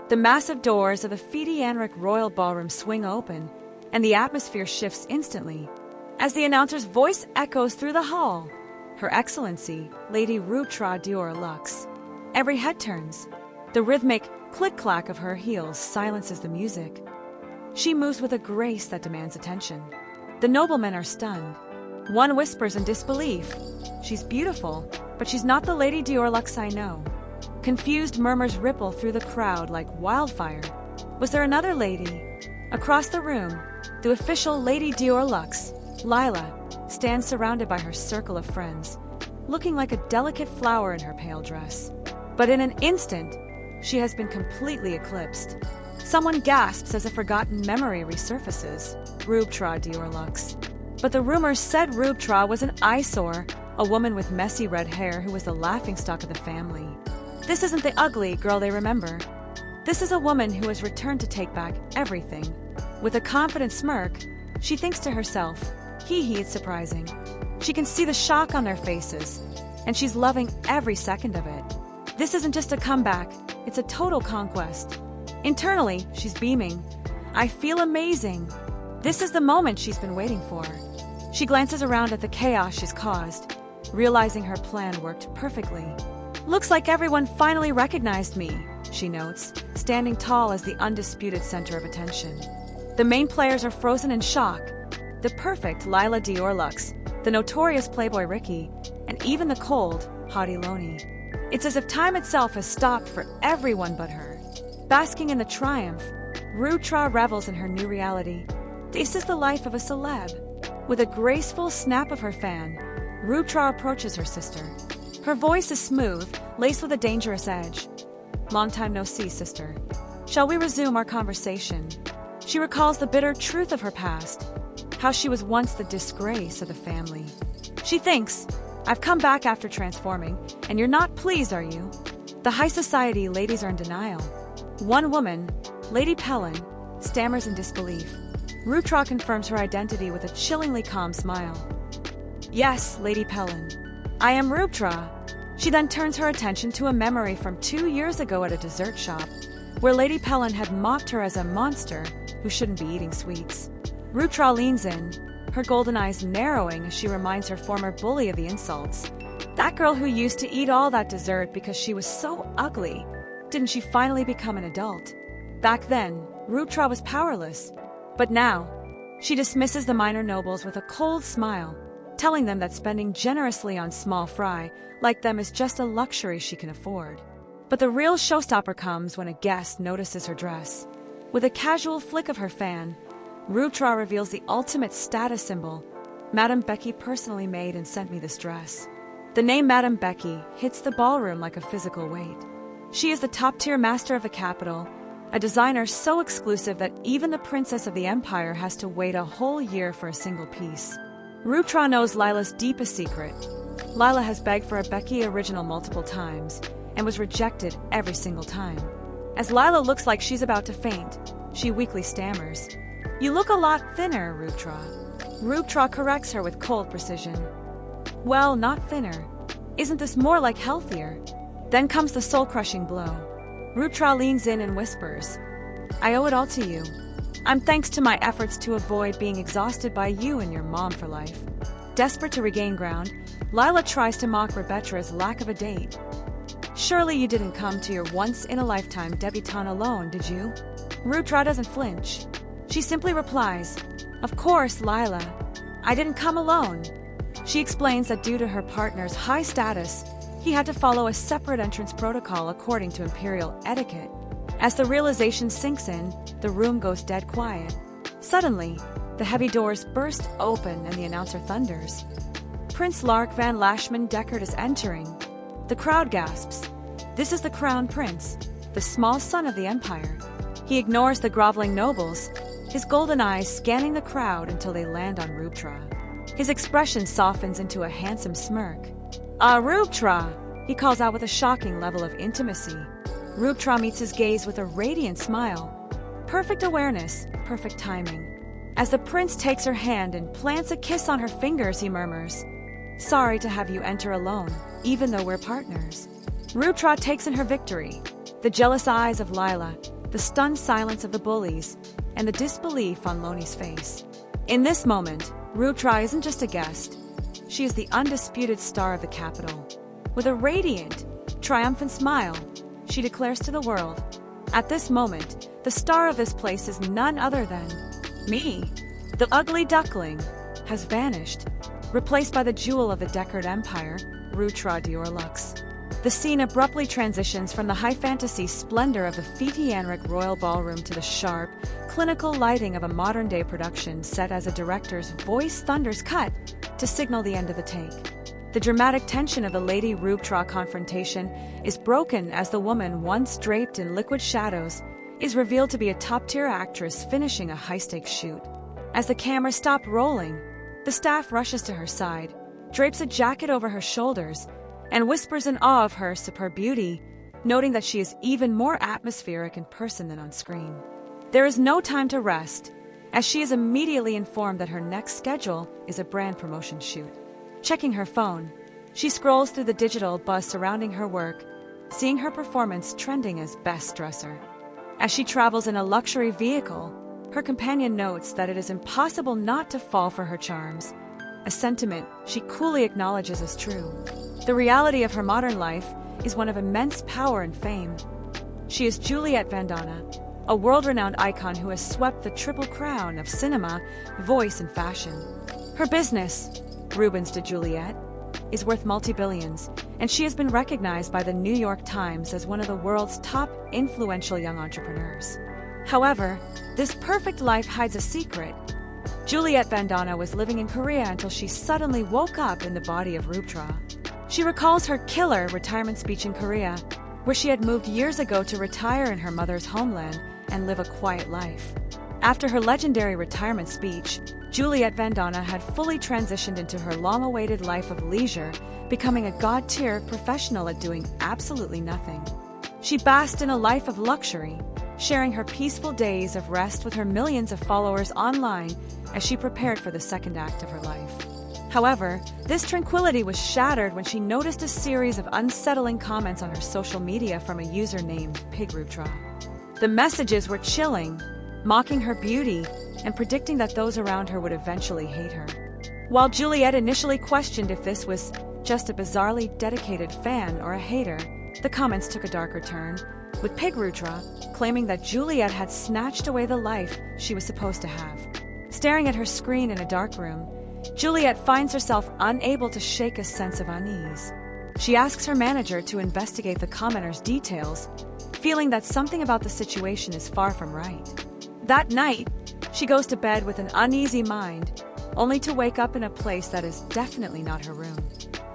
The massive doors of the Fidianric Royal Ballroom swing open, and the atmosphere shifts instantly as the announcer's voice echoes through the hall. Her Excellency, Lady Ruptra Dior Lux. Every head turns. The rhythmic click-clack of her heels silences the music. She moves with a grace that demands attention. The noblemen are stunned. One whispers in disbelief, "She's beautiful, but she's not the Lady Dior Lux I know." Confused murmurs ripple through the crowd like wildfire. Was there another lady? Across the room, the official Lady Dior Lux, Lila, stands surrounded by her circle of friends, looking like a delicate flower in her pale dress. But in an instant, she has been completely eclipsed. Someone gasps as a forgotten memory resurfaces. Ruptra Dior Lux. But the rumors said Ruptra was an eyesore, a woman with messy red hair who was the laughingstock of the family. This isn't the ugly girl they remember. This is a woman who has returned to take back everything. With a confident smirk, she thinks to herself, it's surprising. She can see the shock on their faces, and she's loving every second of it. This isn't just a comeback, it's a total conquest. Internally, she's beaming. I feel amazing. This is the moment she's been waiting for. She glances around at the chaos she's caused, realizing her plan worked perfectly. Looks like everyone finally recognized me, she notes, standing tall as the undisputed center of attention. The main players are frozen in shock. The perfect Lila Dior Lux, the notorious Playboy Ricky, and even the cold, haughty Loni. It's as if time itself has stopped for everyone but her. Basking in the triumph, Ruptra revels in her new reality. This is the life of a celeb. With a graceful snap of her fan, Ruptra approaches her sister. Her voice is smooth, laced with a dangerous edge. "Long time no see, sister. Shall we resume our conversation?" She recalls the bitter truth of her past, how she was once the disgrace of the family. She thinks, "I've come back after transforming, and you're not pleased, are you?" The high society ladies are in denial. One woman, Lady Pellin, stammers in disbelief. Ruptra confirms her identity with a chillingly calm smile. "Yes, Lady Pellin. I am Ruptra." She then turns her attention to a memory from 2 years ago at a dessert shop, where Lady Pellin had mocked her as a monster who shouldn't be eating sweets. Ruptra leans in, her golden eyes narrowing as she reminds her former bully of the insults. That girl who used to eat all that dessert because she was so ugly. Didn't she finally become an adult? Back then, Ruptra was powerless. But now, she dismisses the minor nobles with a cold smile, telling them that spending generously on small fry like them is just a luxury she can afford. But the real showstopper comes when a guest notices her dress. With a casual flick of her fan, Ruptra reveals the ultimate status symbol. "Madame Becky personally made and sent me this dress." The name Madame Becky hits the ballroom like a physical weight. She is the top-tier master of the capital, a designer so exclusive that even the princess of the empire has to wait a whole year for a single piece. Ruptra knows Lila's deepest secret. Lila has begged for a Becky original multiple times and was rejected every single time. As Lila looks like she's about to faint, she weakly stammers, "You look a lot thinner, Ruptra." Ruptra corrects her with cold precision. "Well, not thinner. Isn't this more like healthier?" Then comes the soul-crushing blow. Ruptra leans in and whispers, "I owe it all to you. I'm thanks to my efforts to avoid being exhausted by you and your mom for life." Desperate to regain ground, Lila tries to mock Rebetra's lack of a date. "Surely you didn't come to your once-in-a-lifetime debutante alone, did you?" Ruptra doesn't flinch. She simply replies, "Of course, Lila. I didn't come alone." She explains that due to her partner's high status, he had to follow a separate entrance protocol according to imperial etiquette. As the realization sinks in, the room goes dead quiet. Suddenly, the heavy doors burst open and the announcer thunders. "Prince Lark van Lashman Deckard is entering." The crowd gasps. This is the crown prince, the small son of the empire. He ignores the groveling nobles, his golden eyes scanning the crowd until they land on Ruptra. His expression softens into a handsome smirk. "Ah, Ruptra!" he calls out with a shocking level of intimacy. Ruptra meets his gaze with a radiant smile. Perfect awareness, perfect timing. As the prince takes her hand and plants a kiss on her fingers, he murmurs, "Sorry to have you enter alone, even though we're partners." Ruptra takes in her victory. The jealous eyes of Lila, the stunned silence of the bullies, and the disbelief on Loni's face. In this moment, Ruptra isn't just a guest. She is the undisputed star of the capital. With a radiant, triumphant smile, she declares to the world, "At this moment, the star of this place is none other than me. The ugly duckling has vanished, replaced by the jewel of the Deckard Empire, Ruptra Diorlux." The scene abruptly transitions from the high fantasy splendor of the Fiti-Anric Royal Ballroom to the sharp, clinical lighting of a modern-day production set as a director's voice thunders cut to signal the end of the take. The dramatic tension of the Lady Ruptra confrontation is broken as the woman, once draped in liquid shadows, is revealed to be a top-tier actress finishing a high-stakes shoot. As the camera stops rolling, the staff rushes to her side, drapes a jacket over her shoulders, and whispers in awe of her superb beauty, noting that she is even more atmospheric in person than on screen. There is no time to rest, as she is immediately informed that her next schedule is a brand promotion shoot. Checking her phone, she scrolls through the digital buzz surrounding her work, seeing her performance trending as best dresser. As she travels in a luxury vehicle, her companion notes that it is impossible not to fall for her charms, a sentiment she coolly acknowledges as true. The reality of her modern life is one of immense power and fame. She is Juliette Vandana, a world-renowned icon who has swept the triple crown of cinema, voice, and fashion. Her business, Rubens de Juliette, is worth multi-billions, and she has been recognized by the New York Times as one of the world's top influential young entrepreneurs. However, this perfect life hides a secret. Juliette Vandana was living in Korea until she suddenly woke up in the body of Ruptra. She recalls her killer retirement speech in Korea, where she had moved years ago to retire in her mother's homeland and live a quiet life. After her legendary retirement speech, Juliette Vandana had fully transitioned into her long-awaited life of leisure, becoming a god-tier professional at doing absolutely nothing. She basked in a life of luxury, sharing her peaceful days of rest with her millions of followers online as she prepared for the second act of her life. However, this tranquility was shattered when she noticed a series of unsettling comments on her social media from a user named PigRuptra. The messages were chilling, mocking her beauty and predicting that those around her would eventually hate her. While Juliette initially questioned if this was just a bizarrely dedicated fan or a hater, the comments took a darker turn, with PigRuptra claiming that Juliette had snatched away the life she was supposed to have. Staring at her screen in a dark room, Juliette finds herself unable to shake a sense of unease. She asks her manager to investigate the commenter's details, feeling that something about the situation is far from right. That night, she goes to bed with an uneasy mind, only to wake up in a place that is definitely not her room.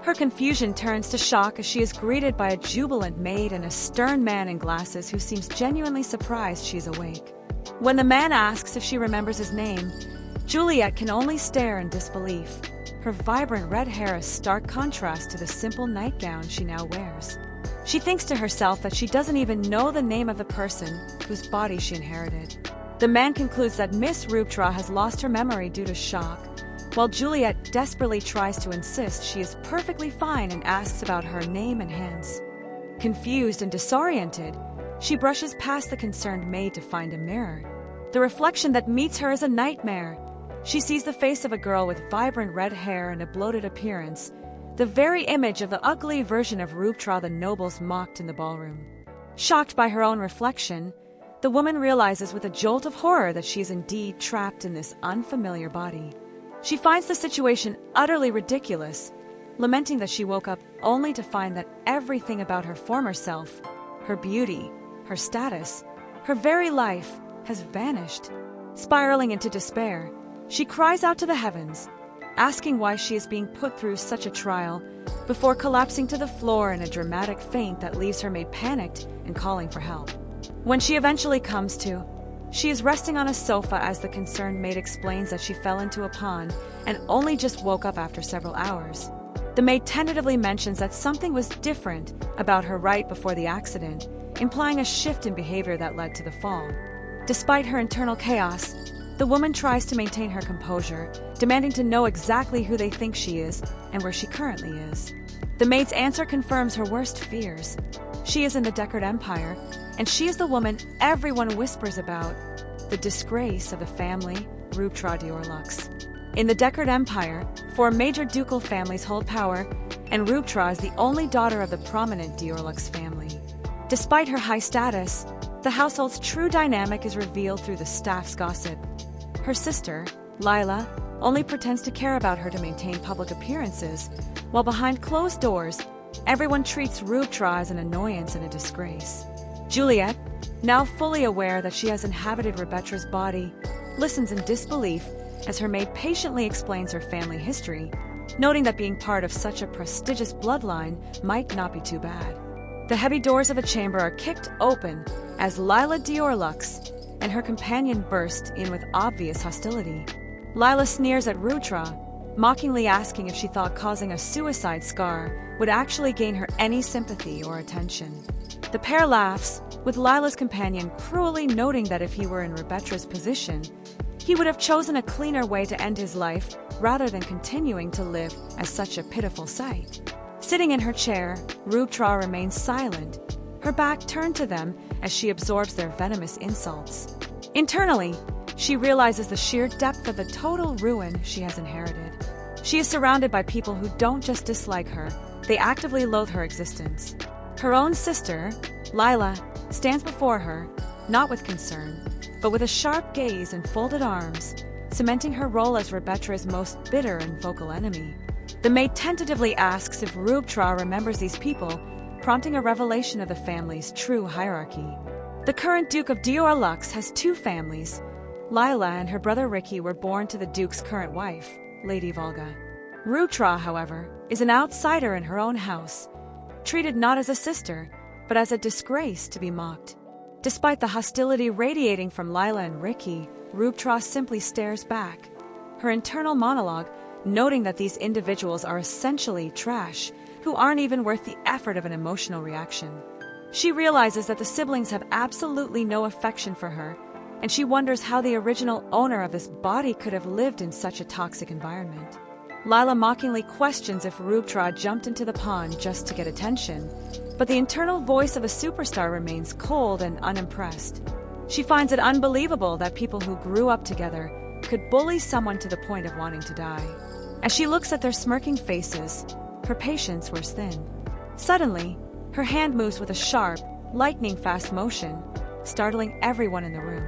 Her confusion turns to shock as she is greeted by a jubilant maid and a stern man in glasses who seems genuinely surprised she's awake. When the man asks if she remembers his name, Juliette can only stare in disbelief, her vibrant red hair a stark contrast to the simple nightgown she now wears. She thinks to herself that she doesn't even know the name of the person whose body she inherited. The man concludes that Miss Ruptra has lost her memory due to shock, while Juliette desperately tries to insist she is perfectly fine and asks about her name and hands. Confused and disoriented, she brushes past the concerned maid to find a mirror. The reflection that meets her is a nightmare. She sees the face of a girl with vibrant red hair and a bloated appearance, the very image of the ugly version of Ruptra the nobles mocked in the ballroom. Shocked by her own reflection, the woman realizes with a jolt of horror that she is indeed trapped in this unfamiliar body. She finds the situation utterly ridiculous, lamenting that she woke up only to find that everything about her former self, her beauty, her status, her very life, has vanished. Spiraling into despair, she cries out to the heavens, asking why she is being put through such a trial, before collapsing to the floor in a dramatic faint that leaves her maid panicked and calling for help. When she eventually comes to, she is resting on a sofa as the concerned maid explains that she fell into a pond and only just woke up after several hours. The maid tentatively mentions that something was different about her right before the accident, implying a shift in behavior that led to the fall. Despite her internal chaos, the woman tries to maintain her composure, demanding to know exactly who they think she is and where she currently is. The maid's answer confirms her worst fears. She is in the Deckard Empire, and she is the woman everyone whispers about, the disgrace of the family, Ruptra Diorlux. In the Deckard Empire, 4 major ducal families hold power, and Ruptra is the only daughter of the prominent Diorlux family. Despite her high status, the household's true dynamic is revealed through the staff's gossip. Her sister, Lila, only pretends to care about her to maintain public appearances, while behind closed doors, everyone treats Ruptra as an annoyance and a disgrace. Juliet, now fully aware that she has inhabited Rebetra's body, listens in disbelief as her maid patiently explains her family history, noting that being part of such a prestigious bloodline might not be too bad. The heavy doors of a chamber are kicked open as Lila Diorlux and her companion burst in with obvious hostility. Lila sneers at Ruptra, mockingly asking if she thought causing a suicide scar would actually gain her any sympathy or attention. The pair laughs, with Lila's companion cruelly noting that if he were in Rebetra's position, he would have chosen a cleaner way to end his life rather than continuing to live as such a pitiful sight. Sitting in her chair, Ruptra remains silent, her back turned to them as she absorbs their venomous insults. Internally, she realizes the sheer depth of the total ruin she has inherited. She is surrounded by people who don't just dislike her, they actively loathe her existence. Her own sister, Lila, stands before her, not with concern, but with a sharp gaze and folded arms, cementing her role as Rebetra's most bitter and vocal enemy. The maid tentatively asks if Ruptra remembers these people, prompting a revelation of the family's true hierarchy. The current Duke of Diorlux has 2 families. Lila and her brother Ricky were born to the Duke's current wife, Lady Volga. Ruptra, however, is an outsider in her own house, treated not as a sister, but as a disgrace to be mocked. Despite the hostility radiating from Lila and Ricky, Ruptra simply stares back, her internal monologue noting that these individuals are essentially trash, who aren't even worth the effort of an emotional reaction. She realizes that the siblings have absolutely no affection for her, and she wonders how the original owner of this body could have lived in such a toxic environment. Lila mockingly questions if Ruptra jumped into the pond just to get attention, but the internal voice of a superstar remains cold and unimpressed. She finds it unbelievable that people who grew up together could bully someone to the point of wanting to die. As she looks at their smirking faces, her patience wears thin. Suddenly, her hand moves with a sharp, lightning-fast motion, startling everyone in the room.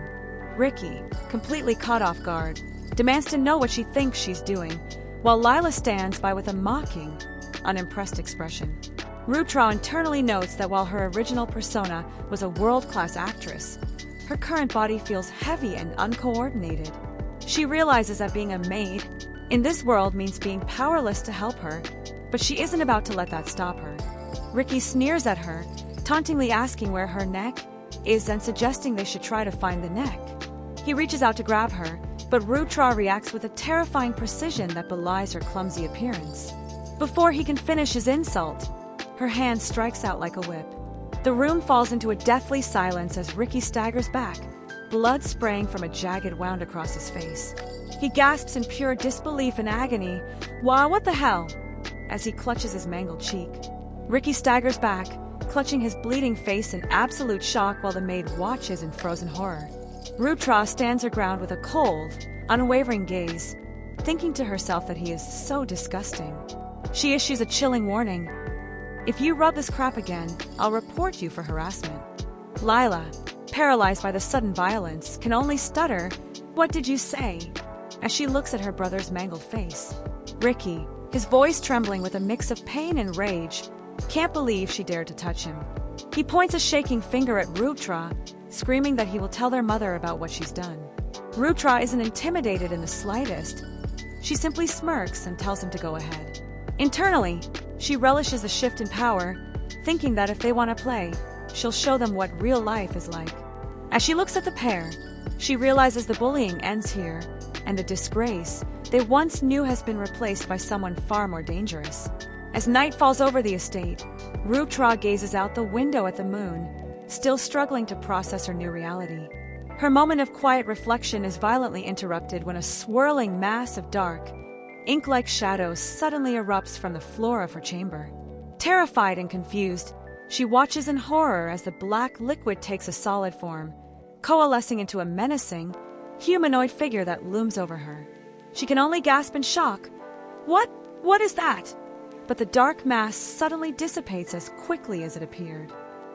Ricky, completely caught off guard, demands to know what she thinks she's doing, while Lila stands by with a mocking, unimpressed expression. Ruptra internally notes that while her original persona was a world-class actress, her current body feels heavy and uncoordinated. She realizes that being a maid in this world means being powerless to help her, but she isn't about to let that stop her. Ricky sneers at her, tauntingly asking where her neck is and suggesting they should try to find the neck. He reaches out to grab her, but Ruptra reacts with a terrifying precision that belies her clumsy appearance. Before he can finish his insult, her hand strikes out like a whip. The room falls into a deathly silence as Ricky staggers back, blood spraying from a jagged wound across his face. He gasps in pure disbelief and agony, "Wow, what the hell?" as he clutches his mangled cheek. Ricky staggers back, clutching his bleeding face in absolute shock while the maid watches in frozen horror. Ruptra stands her ground with a cold, unwavering gaze, thinking to herself that he is so disgusting. She issues a chilling warning. "If you rub this crap again, I'll report you for harassment." Lila, paralyzed by the sudden violence, can only stutter, "What did you say?" as she looks at her brother's mangled face. Ricky, his voice trembling with a mix of pain and rage, can't believe she dared to touch him. He points a shaking finger at Ruptra, screaming that he will tell their mother about what she's done. Ruptra isn't intimidated in the slightest. She simply smirks and tells him to go ahead. Internally, she relishes the shift in power, thinking that if they want to play, she'll show them what real life is like. As she looks at the pair, she realizes the bullying ends here, and the disgrace they once knew has been replaced by someone far more dangerous. As night falls over the estate, Ruptra gazes out the window at the moon, still struggling to process her new reality. Her moment of quiet reflection is violently interrupted when a swirling mass of dark, ink-like shadows suddenly erupts from the floor of her chamber. Terrified and confused, She watches in horror as the black liquid takes a solid form, coalescing into a menacing, humanoid figure that looms over her. She can only gasp in shock. What is that? But the dark mass suddenly dissipates as quickly as it appeared.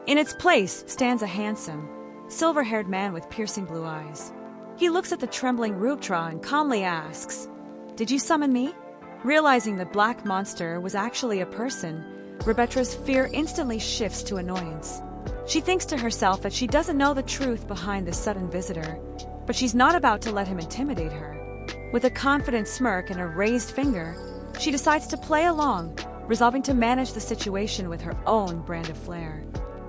In its place stands a handsome, silver-haired man with piercing blue eyes. He looks at the trembling Ruptra and calmly asks, "Did you summon me?" Realizing the black monster was actually a person, Rebetra's fear instantly shifts to annoyance. She thinks to herself that she doesn't know the truth behind this sudden visitor, but she's not about to let him intimidate her. With a confident smirk and a raised finger, she decides to play along, resolving to manage the situation with her own brand of flair.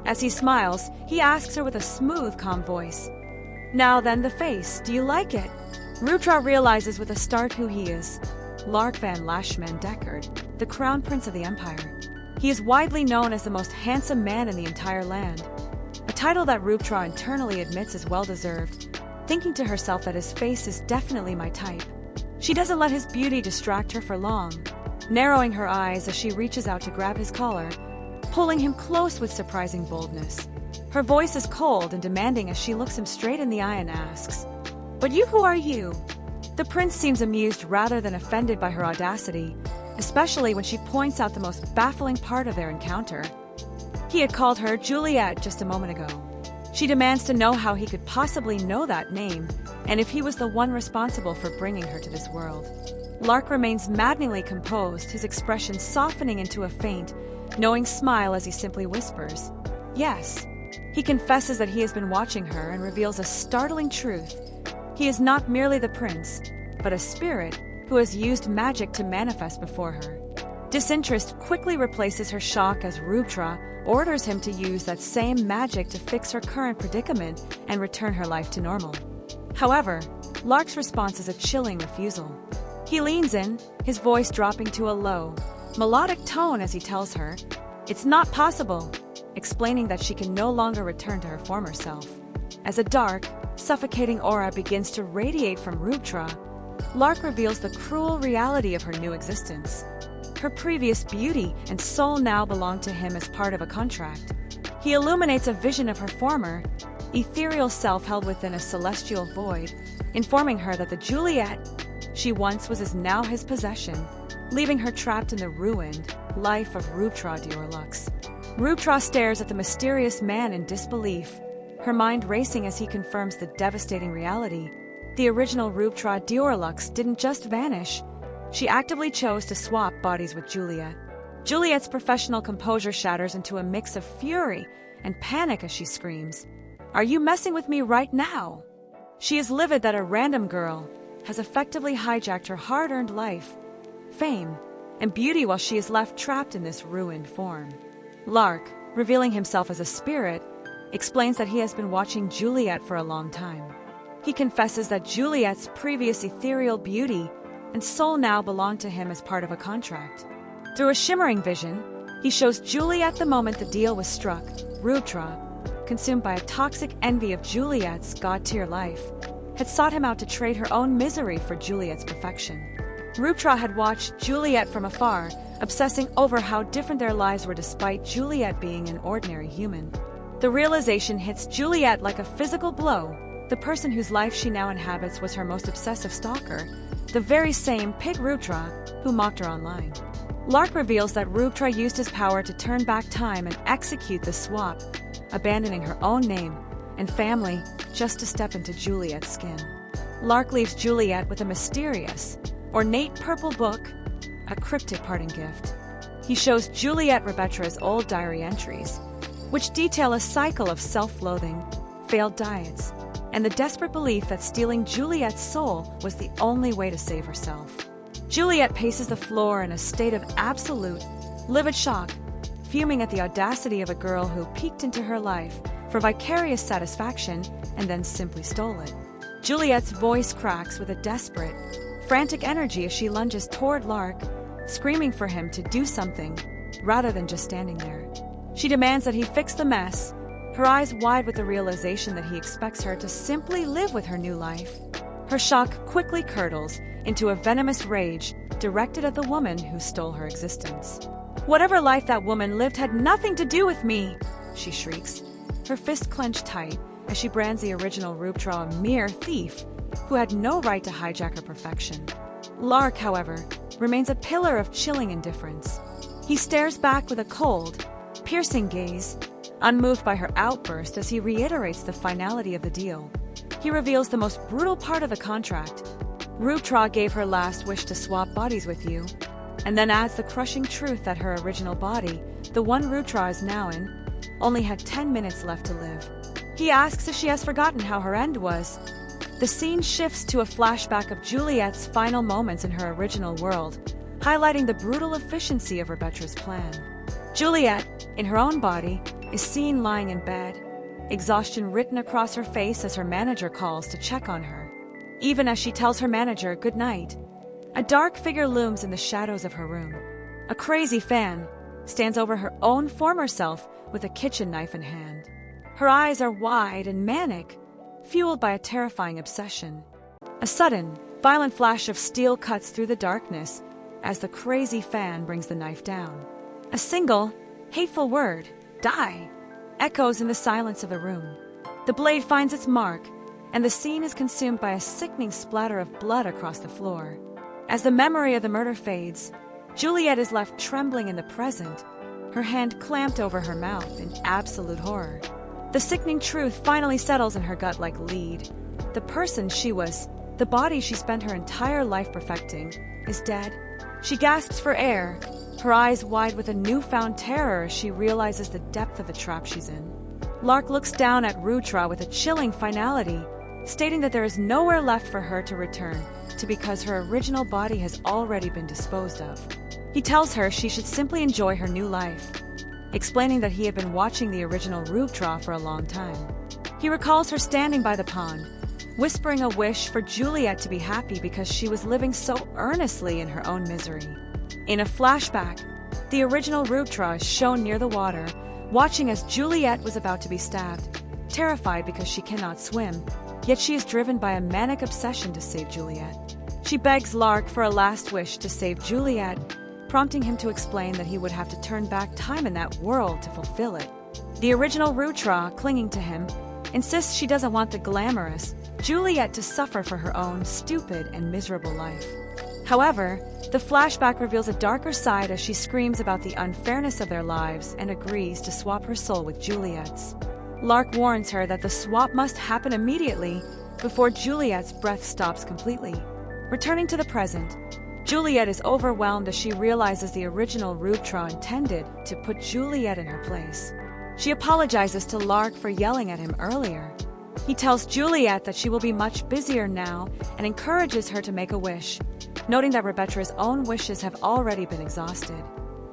As he smiles, he asks her with a smooth, calm voice, "Now then, the face, do you like it?" Ruptra realizes with a start who he is. Lark van Lashman Deckard, the crown prince of the empire. He is widely known as the most handsome man in the entire land, a title that Ruptra internally admits is well-deserved, thinking to herself that his face is definitely my type. She doesn't let his beauty distract her for long, narrowing her eyes as she reaches out to grab his collar, pulling him close with surprising boldness. Her voice is cold and demanding as she looks him straight in the eye and asks, "But you, who are you?" The prince seems amused rather than offended by her audacity, especially when she points out the most baffling part of their encounter. He had called her Juliet just a moment ago. She demands to know how he could possibly know that name, and if he was the one responsible for bringing her to this world. Lark remains maddeningly composed, his expression softening into a faint, knowing smile as he simply whispers, "Yes." He confesses that he has been watching her and reveals a startling truth. He is not merely the prince, but a spirit who has used magic to manifest before her. Disinterest quickly replaces her shock as Ruptra orders him to use that same magic to fix her current predicament and return her life to normal. However, Lark's response is a chilling refusal. He leans in, his voice dropping to a low, melodic tone as he tells her, "It's not possible," explaining that she can no longer return to her former self. As a dark, suffocating aura begins to radiate from Ruptra, Lark reveals the cruel reality of her new existence. Her previous beauty and soul now belong to him as part of a contract. He illuminates a vision of her former, ethereal self held within a celestial void, informing her that the Juliet she once was is now his possession, leaving her trapped in the ruined life of Ruptra Diorlux. Ruptra stares at the mysterious man in disbelief, her mind racing as he confirms the devastating reality. The original Ruptra Diorlux didn't just vanish, she actively chose to swap bodies with Juliet. Juliet's professional composure shatters into a mix of fury and panic as she screams, "Are you messing with me right now?" She is livid that a random girl has effectively hijacked her hard-earned life, fame, and beauty while she is left trapped in this ruined form. Lark, revealing himself as a spirit, explains that he has been watching Juliet for a long time. He confesses that Juliet's previous ethereal beauty and soul now belong to him as part of a contract. Through a shimmering vision, he shows Juliet the moment the deal was struck. Ruptra, consumed by a toxic envy of Juliet's god-tier life, had sought him out to trade her own misery for Juliet's perfection. Ruptra had watched Juliet from afar, obsessing over how different their lives were despite Juliet being an ordinary human. The realization hits Juliet like a physical blow. The person whose life she now inhabits was her most obsessive stalker, the very same pig Ruptra who mocked her online. Lark reveals that Ruptra used his power to turn back time and execute the swap, abandoning her own name and family just to step into Juliet's skin. Lark leaves Juliet with a mysterious, ornate purple book, a cryptic parting gift. He shows Juliet Rebetra's old diary entries, which detail a cycle of self-loathing, failed diets, and the desperate belief that stealing Juliet's soul was the only way to save herself. Juliet paces the floor in a state of absolute, livid shock, fuming at the audacity of a girl who peeked into her life for vicarious satisfaction and then simply stole it. Juliet's voice cracks with a desperate, frantic energy as she lunges toward Lark, screaming for him to do something, rather than just standing there. She demands that he fix the mess, her eyes wide with the realization that he expects her to simply live with her new life. Her shock quickly curdles into a venomous rage directed at the woman who stole her existence. Whatever life that woman lived had nothing to do with me, she shrieks, her fist clenched tight as she brands the original Ruptra a mere thief who had no right to hijack her perfection. Lark, however, remains a pillar of chilling indifference. He stares back with a cold, piercing gaze, unmoved by her outburst as he reiterates the finality of the deal. He reveals the most brutal part of the contract. Ruptra gave her last wish to swap bodies with you, and then adds the crushing truth that her original body, the one Ruptra is now in, only had 10 minutes left to live. He asks if she has forgotten how her end was. The scene shifts to a flashback of Juliet's final moments in her original world, highlighting the brutal efficiency of Rebetra's plan. Juliet, in her own body, is seen lying in bed, exhaustion written across her face as her manager calls to check on her. Even as she tells her manager good night, a dark figure looms in the shadows of her room. A crazy fan stands over her own former self with a kitchen knife in hand. Her eyes are wide and manic, fueled by a terrifying obsession. A sudden, violent flash of steel cuts through the darkness as the crazy fan brings the knife down. A single, hateful word, die, echoes in the silence of the room. The blade finds its mark, and the scene is consumed by a sickening splatter of blood across the floor. As the memory of the murder fades, Juliet is left trembling in the present, her hand clamped over her mouth in absolute horror. The sickening truth finally settles in her gut like lead. The person she was, the body she spent her entire life perfecting, is dead. She gasps for air, her eyes wide with a newfound terror as she realizes the depth of the trap she's in. Lark looks down at Ruptra with a chilling finality, stating that there is nowhere left for her to return to because her original body has already been disposed of. He tells her she should simply enjoy her new life, explaining that he had been watching the original Ruptra for a long time. He recalls her standing by the pond, whispering a wish for Juliet to be happy because she was living so earnestly in her own misery. In a flashback, the original Ruptra is shown near the water, watching as Juliet was about to be stabbed, terrified because she cannot swim, yet she is driven by a manic obsession to save Juliet. She begs Lark for a last wish to save Juliet, prompting him to explain that he would have to turn back time in that world to fulfill it. The original Ruptra, clinging to him, insists she doesn't want the glamorous Juliet to suffer for her own stupid and miserable life. However, the flashback reveals a darker side as she screams about the unfairness of their lives and agrees to swap her soul with Juliet's. Lark warns her that the swap must happen immediately before Juliet's breath stops completely. Returning to the present, Juliet is overwhelmed as she realizes the original Ruptra intended to put Juliet in her place. She apologizes to Lark for yelling at him earlier. He tells Juliet that she will be much busier now and encourages her to make a wish, noting that Rebetra's own wishes have already been exhausted.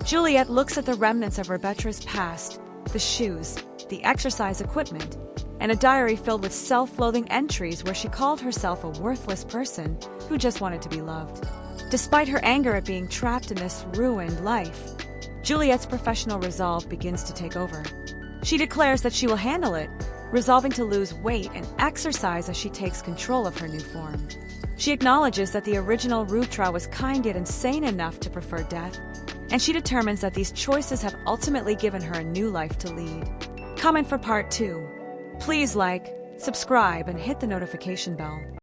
Juliet looks at the remnants of Rebetra's past, the shoes, the exercise equipment, and a diary filled with self-loathing entries where she called herself a worthless person who just wanted to be loved. Despite her anger at being trapped in this ruined life, Juliet's professional resolve begins to take over. She declares that she will handle it, resolving to lose weight and exercise as she takes control of her new form. She acknowledges that the original Ruptra was kind yet insane enough to prefer death, and she determines that these choices have ultimately given her a new life to lead. Comment for part 2. Please like, subscribe, and hit the notification bell.